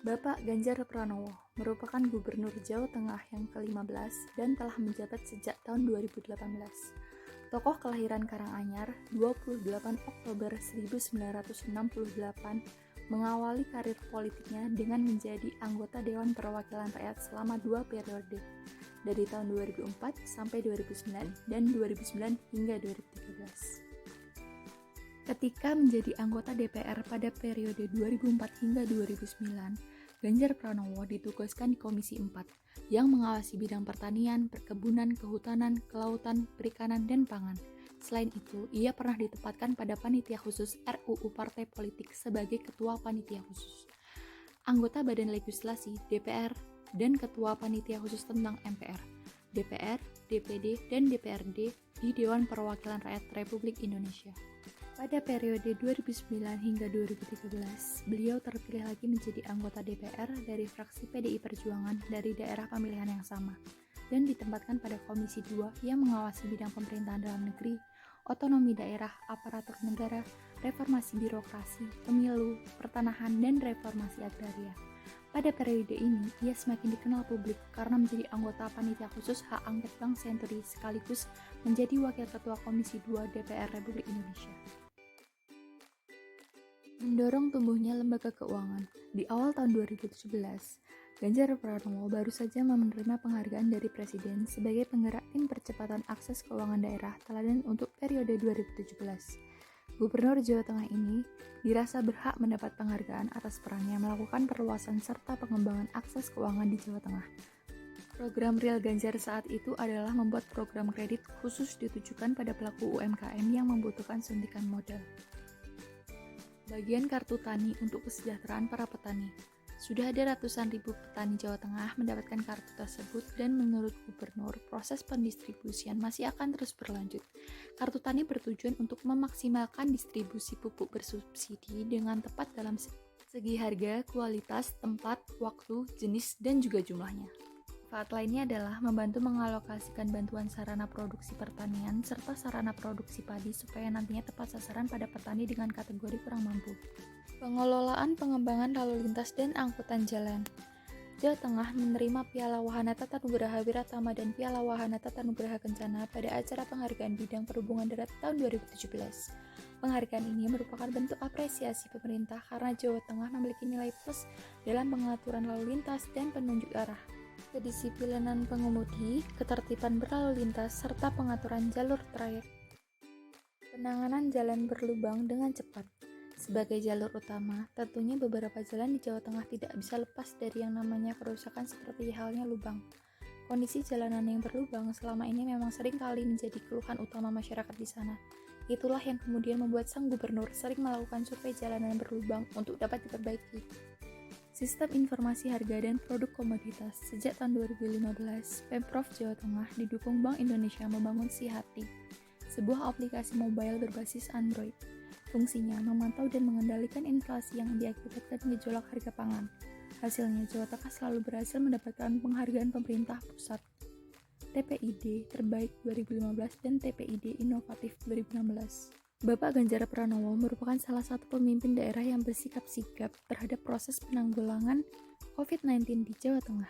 Bapak Ganjar Pranowo merupakan Gubernur Jawa Tengah yang ke-15 dan telah menjabat sejak tahun 2018. Tokoh kelahiran Karanganyar 28 Oktober 1968 mengawali karir politiknya dengan menjadi anggota Dewan Perwakilan Rakyat selama 2 periode, dari tahun 2004 sampai 2009 dan 2009 hingga 2013. Ketika menjadi anggota DPR pada periode 2004 hingga 2009, Ganjar Pranowo ditugaskan di Komisi 4 yang mengawasi bidang pertanian, perkebunan, kehutanan, kelautan, perikanan, dan pangan. Selain itu, ia pernah ditempatkan pada Panitia Khusus RUU Partai Politik sebagai Ketua Panitia Khusus, anggota Badan Legislasi DPR, dan Ketua Panitia Khusus tentang MPR, DPR, DPD, dan DPRD di Dewan Perwakilan Rakyat Republik Indonesia. Pada periode 2009 hingga 2013, beliau terpilih lagi menjadi anggota DPR dari fraksi PDI Perjuangan dari daerah pemilihan yang sama, dan ditempatkan pada Komisi 2 yang mengawasi bidang pemerintahan dalam negeri, otonomi daerah, aparatur negara, reformasi birokrasi, pemilu, pertanahan, dan reformasi agraria. Pada periode ini, ia semakin dikenal publik karena menjadi anggota Panitia Khusus Hak Angket Bank Senturi sekaligus menjadi Wakil Ketua Komisi 2 DPR Republik Indonesia. Mendorong tumbuhnya lembaga keuangan. Di awal tahun 2017, Ganjar Pranowo baru saja menerima penghargaan dari Presiden sebagai penggerak tim percepatan akses keuangan daerah teladan untuk periode 2017. Gubernur Jawa Tengah ini dirasa berhak mendapat penghargaan atas perannya melakukan perluasan serta pengembangan akses keuangan di Jawa Tengah. Program Real Ganjar saat itu adalah membuat program kredit khusus ditujukan pada pelaku UMKM yang membutuhkan suntikan modal. Bagian kartu tani untuk kesejahteraan para petani. Sudah ada ratusan ribu petani Jawa Tengah mendapatkan kartu tersebut dan menurut Gubernur, proses pendistribusian masih akan terus berlanjut. Kartu tani bertujuan untuk memaksimalkan distribusi pupuk bersubsidi dengan tepat dalam segi harga, kualitas, tempat, waktu, jenis, dan juga jumlahnya. Manfaat lainnya adalah membantu mengalokasikan bantuan sarana produksi pertanian serta sarana produksi padi supaya nantinya tepat sasaran pada petani dengan kategori kurang mampu. Pengelolaan pengembangan lalu lintas dan angkutan jalan. Jawa Tengah menerima Piala Wahana Tata Nugraha Wiratama dan Piala Wahana Tata Nugraha Kencana pada acara penghargaan bidang perhubungan darat tahun 2017. Penghargaan ini merupakan bentuk apresiasi pemerintah karena Jawa Tengah memiliki nilai plus dalam pengaturan lalu lintas dan penunjuk arah, kedisiplinan pengemudi, ketertiban berlalu lintas, serta pengaturan jalur trayek. Penanganan jalan berlubang dengan cepat. Sebagai jalur utama, tentunya beberapa jalan di Jawa Tengah tidak bisa lepas dari yang namanya kerusakan seperti halnya lubang. Kondisi jalanan yang berlubang selama ini memang sering kali menjadi keluhan utama masyarakat di sana. Itulah yang kemudian membuat sang gubernur sering melakukan survei jalanan berlubang untuk dapat diperbaiki. Sistem informasi harga dan produk komoditas. Sejak tahun 2015, Pemprov Jawa Tengah didukung Bank Indonesia membangun Sihati, sebuah aplikasi mobile berbasis Android. Fungsinya memantau dan mengendalikan inflasi yang diakibatkan gejolak harga pangan. Hasilnya, Jawa Tengah selalu berhasil mendapatkan penghargaan pemerintah pusat. TPID Terbaik 2015 dan TPID Inovatif 2016. Bapak Ganjar Pranowo merupakan salah satu pemimpin daerah yang bersikap sigap terhadap proses penanggulangan COVID-19 di Jawa Tengah.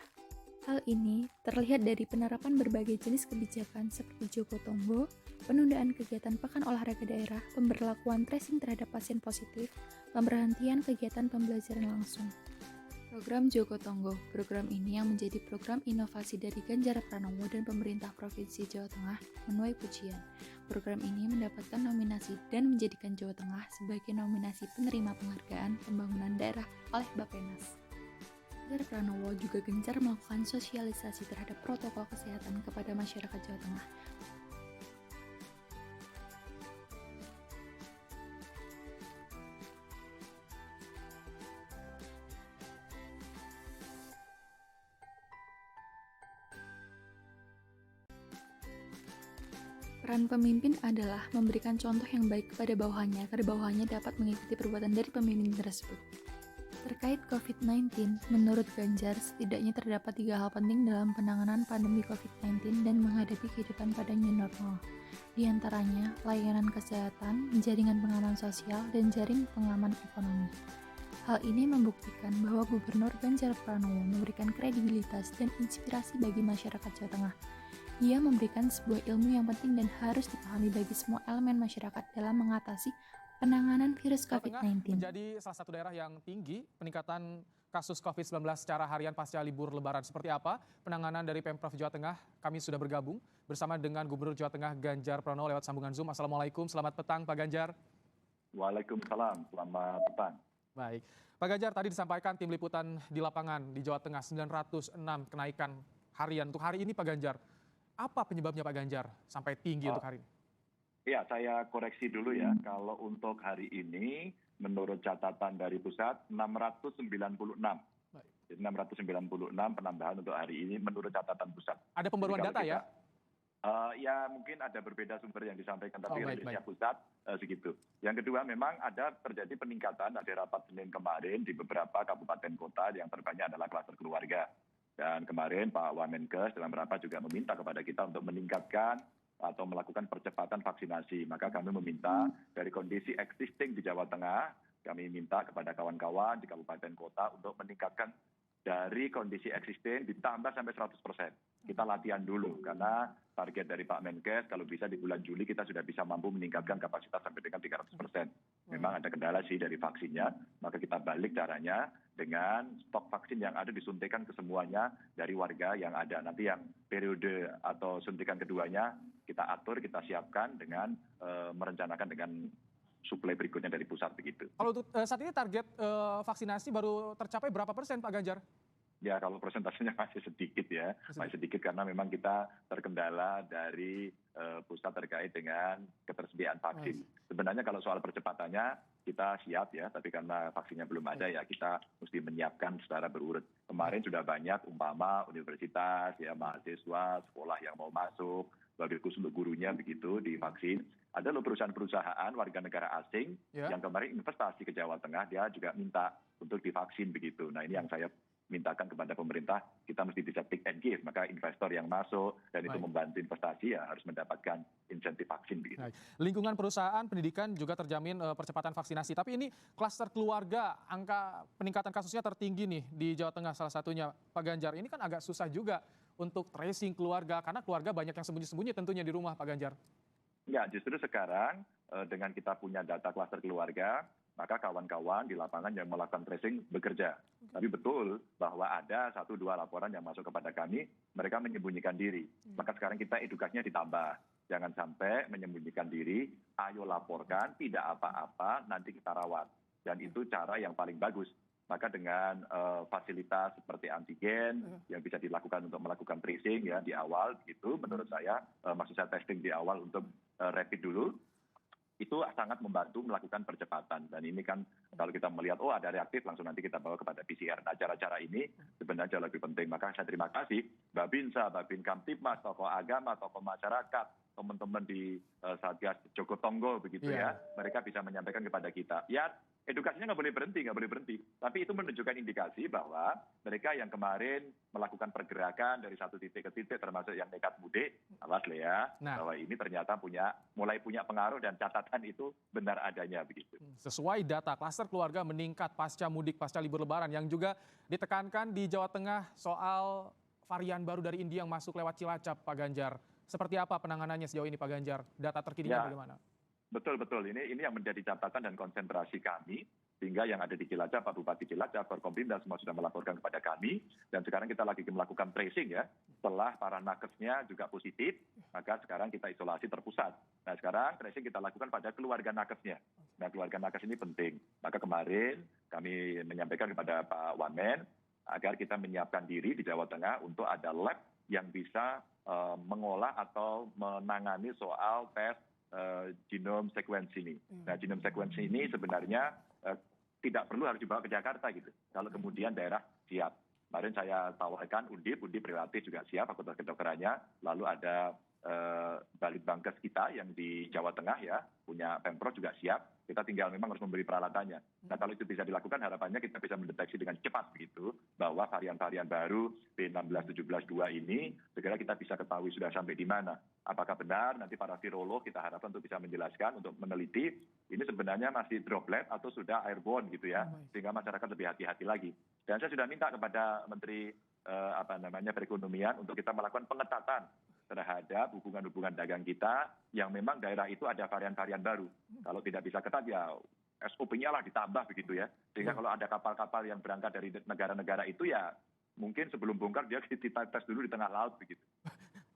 Hal ini terlihat dari penerapan berbagai jenis kebijakan seperti Joko Tonggo, penundaan kegiatan pekan olahraga daerah, pemberlakuan tracing terhadap pasien positif, pemberhentian kegiatan pembelajaran langsung. Program Joko Tonggo. Program ini yang menjadi program inovasi dari Ganjar Pranowo dan pemerintah Provinsi Jawa Tengah menuai pujian. Program ini mendapatkan nominasi dan menjadikan Jawa Tengah sebagai nominasi penerima penghargaan pembangunan daerah oleh Bappenas. Ganjar Pranowo juga gencar melakukan sosialisasi terhadap protokol kesehatan kepada masyarakat Jawa Tengah. Peran pemimpin adalah memberikan contoh yang baik kepada bawahannya agar bawahannya dapat mengikuti perbuatan dari pemimpin tersebut. Terkait COVID-19, menurut Ganjar, setidaknya terdapat 3 hal penting dalam penanganan pandemi COVID-19 dan menghadapi kehidupan pada new normal. Di antaranya, layanan kesehatan, jaringan pengaman sosial, dan jaring pengaman ekonomi. Hal ini membuktikan bahwa Gubernur Ganjar Pranowo memberikan kredibilitas dan inspirasi bagi masyarakat Jawa Tengah. Ia memberikan sebuah ilmu yang penting dan harus dipahami bagi semua elemen masyarakat dalam mengatasi penanganan virus Jawa Tengah COVID-19. menjadi salah satu daerah yang tinggi peningkatan kasus COVID-19 secara harian pasca libur Lebaran. Seperti apa penanganan dari Pemprov Jawa Tengah? Kami sudah bergabung bersama dengan Gubernur Jawa Tengah Ganjar Pranowo lewat sambungan Zoom. Assalamualaikum, selamat petang Pak Ganjar. Waalaikumsalam, selamat petang. Baik, Pak Ganjar, tadi disampaikan tim liputan di lapangan di Jawa Tengah 906 kenaikan harian untuk hari ini Pak Ganjar. Apa penyebabnya Pak Ganjar sampai tinggi untuk hari ini? Ya, saya koreksi dulu ya. Kalau untuk hari ini, menurut catatan dari pusat 696. Baik. Jadi 696 penambahan untuk hari ini menurut catatan pusat. Ada pembaruan data ya? Ya mungkin ada berbeda sumber yang disampaikan, tapi rilisnya baik. pusat segitu. Yang kedua memang ada terjadi peningkatan, ada rapat Senin kemarin di beberapa kabupaten kota yang terbanyak adalah klaster keluarga. Dan kemarin Pak Wamenkes dalam rapat juga meminta kepada kita untuk meningkatkan atau melakukan percepatan vaksinasi. Maka kami meminta dari kondisi existing di Jawa Tengah, kami minta kepada kawan-kawan di kabupaten kota untuk meningkatkan dari kondisi existing ditambah sampai 100%. Kita latihan dulu karena target dari Pak Menkes kalau bisa di bulan Juli kita sudah bisa mampu meningkatkan kapasitas sampai dengan 300%. Memang ada kendala sih dari vaksinnya, maka kita balik caranya dengan stok vaksin yang ada disuntikan ke semuanya dari warga yang ada. Nanti yang periode atau suntikan keduanya kita atur, kita siapkan dengan merencanakan dengan suplai berikutnya dari pusat begitu. Kalau untuk saat ini target vaksinasi baru tercapai berapa persen Pak Ganjar? Ya kalau persentasenya masih sedikit ya, masih sedikit karena memang kita terkendala dari pusat terkait dengan ketersediaan vaksin. Sebenarnya kalau soal percepatannya kita siap ya, tapi karena vaksinnya belum ada ya kita mesti menyiapkan secara berurut. Kemarin sudah banyak umpama universitas, ya mahasiswa, sekolah yang mau masuk, wabil khusus untuk gurunya begitu divaksin. Ada loh perusahaan-perusahaan warga negara asing yang kemarin investasi ke Jawa Tengah, dia juga minta untuk divaksin begitu. Nah ini yang saya mintakan kepada pemerintah, kita mesti bisa take and give. Maka investor yang masuk dan itu membantu investasi ya harus mendapatkan insentif vaksin begitu. Lingkungan perusahaan, pendidikan juga terjamin percepatan vaksinasi. Tapi ini klaster keluarga, angka peningkatan kasusnya tertinggi nih di Jawa Tengah salah satunya Pak Ganjar. Ini kan agak susah juga untuk tracing keluarga, karena keluarga banyak yang sembunyi-sembunyi tentunya di rumah Pak Ganjar. Ya justru sekarang dengan kita punya data klaster keluarga, maka kawan-kawan di lapangan yang melakukan tracing bekerja. Tapi betul bahwa ada 1-2 laporan yang masuk kepada kami, mereka menyembunyikan diri. Maka sekarang kita edukasinya ditambah. Jangan sampai menyembunyikan diri, ayo laporkan, tidak apa-apa, nanti kita rawat. Dan itu cara yang paling bagus. Maka dengan fasilitas seperti antigen yang bisa dilakukan untuk melakukan tracing ya di awal, gitu, menurut saya, maksud saya testing di awal untuk rapid dulu, itu sangat membantu melakukan percepatan. Dan ini kan kalau kita melihat, oh ada reaktif, langsung nanti kita bawa kepada PCR. Nah cara-cara ini sebenarnya lebih penting. Maka saya terima kasih Babinsa, Babin Kamtipmas, tokoh agama, tokoh masyarakat, teman-teman di Satgas Jogotongo begitu ya. Mereka bisa menyampaikan kepada kita. Ya edukasinya nggak boleh berhenti. Tapi itu menunjukkan indikasi bahwa mereka yang kemarin melakukan pergerakan dari satu titik ke titik, termasuk yang nekat mudik, awas ya, bahwa ini ternyata mulai punya pengaruh dan catatan itu benar adanya begitu. Sesuai data, klaster keluarga meningkat pasca mudik, pasca libur Lebaran, yang juga ditekankan di Jawa Tengah soal varian baru dari India yang masuk lewat Cilacap, Pak Ganjar. Seperti apa penanganannya sejauh ini Pak Ganjar? Data terkininya bagaimana? Betul. Ini yang menjadi catatan dan konsentrasi kami, sehingga yang ada di Cilacap, Pak Bupati Cilacap, Forkompimda semua sudah melaporkan kepada kami, dan sekarang kita lagi melakukan tracing ya, setelah para nakesnya juga positif, maka sekarang kita isolasi terpusat. Nah sekarang tracing kita lakukan pada keluarga nakesnya. Nah keluarga nakes ini penting, maka kemarin kami menyampaikan kepada Pak Wamen, agar kita menyiapkan diri di Jawa Tengah untuk ada lab yang bisa mengolah atau menangani soal tes genome sequence ini. Nah, genome sequence ini sebenarnya tidak perlu harus dibawa ke Jakarta gitu. Kalau kemudian daerah siap. Kemarin saya tawarkan Undip relatif juga siap, fakultas kedokterannya. Lalu ada Litbangkes kita yang di Jawa Tengah ya, punya Pemprov juga siap. Kita tinggal memang harus memberi peralatannya. Nah kalau itu bisa dilakukan, harapannya kita bisa mendeteksi dengan cepat begitu bahwa varian-varian baru B16-17-2 ini segera kita bisa ketahui sudah sampai di mana. Apakah benar nanti para virolog kita harapkan untuk bisa menjelaskan, untuk meneliti ini sebenarnya masih droplet atau sudah airborne gitu ya, sehingga masyarakat lebih hati-hati lagi. Dan saya sudah minta kepada Menteri Perekonomian untuk kita melakukan pengetatan terhadap hubungan-hubungan dagang kita yang memang daerah itu ada varian-varian baru. Kalau tidak bisa ketat ya SOP-nya lah ditambah begitu ya. Sehingga kalau ada kapal-kapal yang berangkat dari negara-negara itu ya mungkin sebelum bongkar dia kita tes dulu di tengah laut begitu.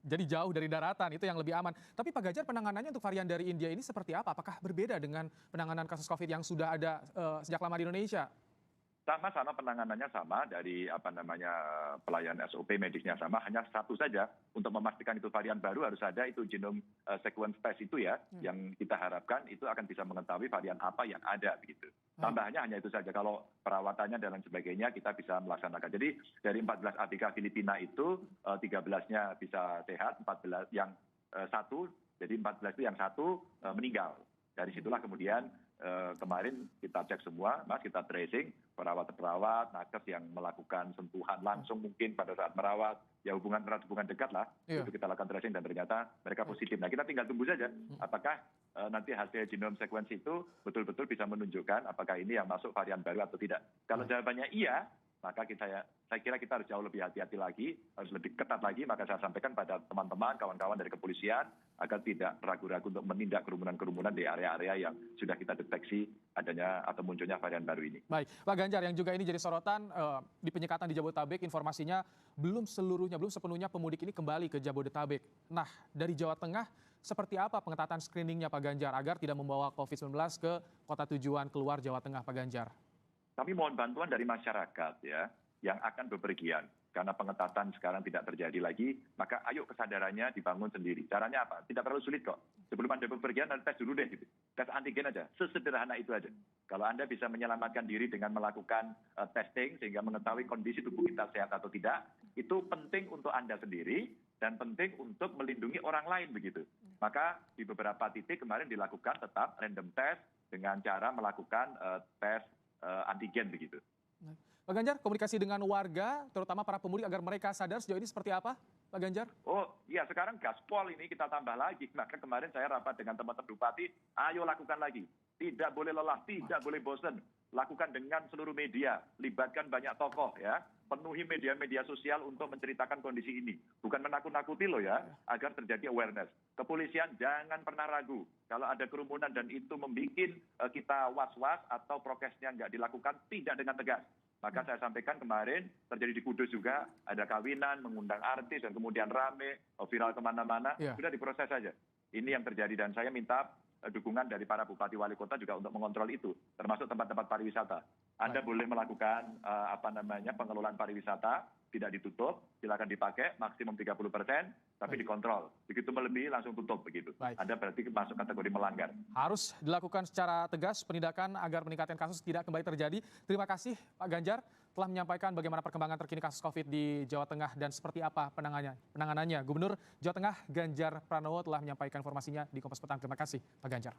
Jadi jauh dari daratan, itu yang lebih aman. Tapi Pak Ganjar, penanganannya untuk varian dari India ini seperti apa? Apakah berbeda dengan penanganan kasus COVID yang sudah ada sejak lama di Indonesia? Sama-sama penanganannya sama dari pelayan SOP medisnya sama, hanya satu saja untuk memastikan itu varian baru harus ada itu genome sequence test itu ya, yang kita harapkan itu akan bisa mengetahui varian apa yang ada begitu. Tambahannya hanya itu saja, kalau perawatannya dan lain sebagainya kita bisa melaksanakan. Jadi dari 14 ABK Filipina itu 13-nya bisa sehat, 14 yang satu, jadi 14 itu yang satu meninggal. Dari situlah kemudian kemarin kita cek semua, Mas, kita tracing perawat-perawat, nakes yang melakukan sentuhan langsung mungkin pada saat merawat, ya hubungan dekat lah, itu kita lakukan tracing dan ternyata mereka positif. Nah kita tinggal tunggu saja apakah nanti hasil genome sequence itu betul-betul bisa menunjukkan apakah ini yang masuk varian baru atau tidak. Kalau jawabannya iya, maka saya kira kita harus jauh lebih hati-hati lagi, harus lebih ketat lagi. Maka saya sampaikan pada teman-teman, kawan-kawan dari kepolisian, agar tidak ragu-ragu untuk menindak kerumunan-kerumunan di area-area yang sudah kita deteksi adanya atau munculnya varian baru ini. Baik, Pak Ganjar, yang juga ini jadi sorotan di penyekatan di Jabodetabek, informasinya belum sepenuhnya pemudik ini kembali ke Jabodetabek. Nah, dari Jawa Tengah, seperti apa pengetatan screeningnya Pak Ganjar agar tidak membawa COVID-19 ke kota tujuan keluar Jawa Tengah, Pak Ganjar? Kami mohon bantuan dari masyarakat ya, yang akan bepergian. Karena pengetatan sekarang tidak terjadi lagi, maka ayo kesadarannya dibangun sendiri. Caranya apa? Tidak terlalu sulit kok. Sebelum Anda bepergian, Anda tes dulu deh. Gitu. Tes antigen aja, sesederhana itu aja. Kalau Anda bisa menyelamatkan diri dengan melakukan testing, sehingga mengetahui kondisi tubuh kita sehat atau tidak, itu penting untuk Anda sendiri, dan penting untuk melindungi orang lain begitu. Maka di beberapa titik kemarin dilakukan tetap random test dengan cara melakukan tes antigen begitu. Pak Ganjar, komunikasi dengan warga, terutama para pemudik agar mereka sadar sejauh ini seperti apa, Pak Ganjar? Oh iya, sekarang gaspol ini kita tambah lagi. Maka kemarin saya rapat dengan teman-teman bupati, ayo lakukan lagi. Tidak boleh lelah, tidak boleh bosan. Lakukan dengan seluruh media, libatkan banyak tokoh ya. Penuhi media-media sosial untuk menceritakan kondisi ini. Bukan menakut-nakuti loh ya, agar terjadi awareness. Kepolisian jangan pernah ragu. Kalau ada kerumunan dan itu membuat kita was-was atau prokesnya nggak dilakukan, tidak dengan tegas. Maka saya sampaikan kemarin terjadi di Kudus juga, ada kawinan, mengundang artis dan kemudian rame, viral kemana-mana, sudah diproses saja. Ini yang terjadi dan saya minta dukungan dari para bupati wali kota juga untuk mengontrol itu, termasuk tempat-tempat pariwisata. Anda boleh melakukan pengelolaan pariwisata, tidak ditutup, silakan dipakai maksimum 30%, tapi dikontrol. Begitu melebihi langsung tutup begitu. Anda berarti masuk kategori melanggar. Harus dilakukan secara tegas penindakan agar peningkatan kasus tidak kembali terjadi. Terima kasih Pak Ganjar telah menyampaikan bagaimana perkembangan terkini kasus COVID di Jawa Tengah dan seperti apa penanganannya. Gubernur Jawa Tengah Ganjar Pranowo telah menyampaikan informasinya di Kompas Petang. Terima kasih Pak Ganjar.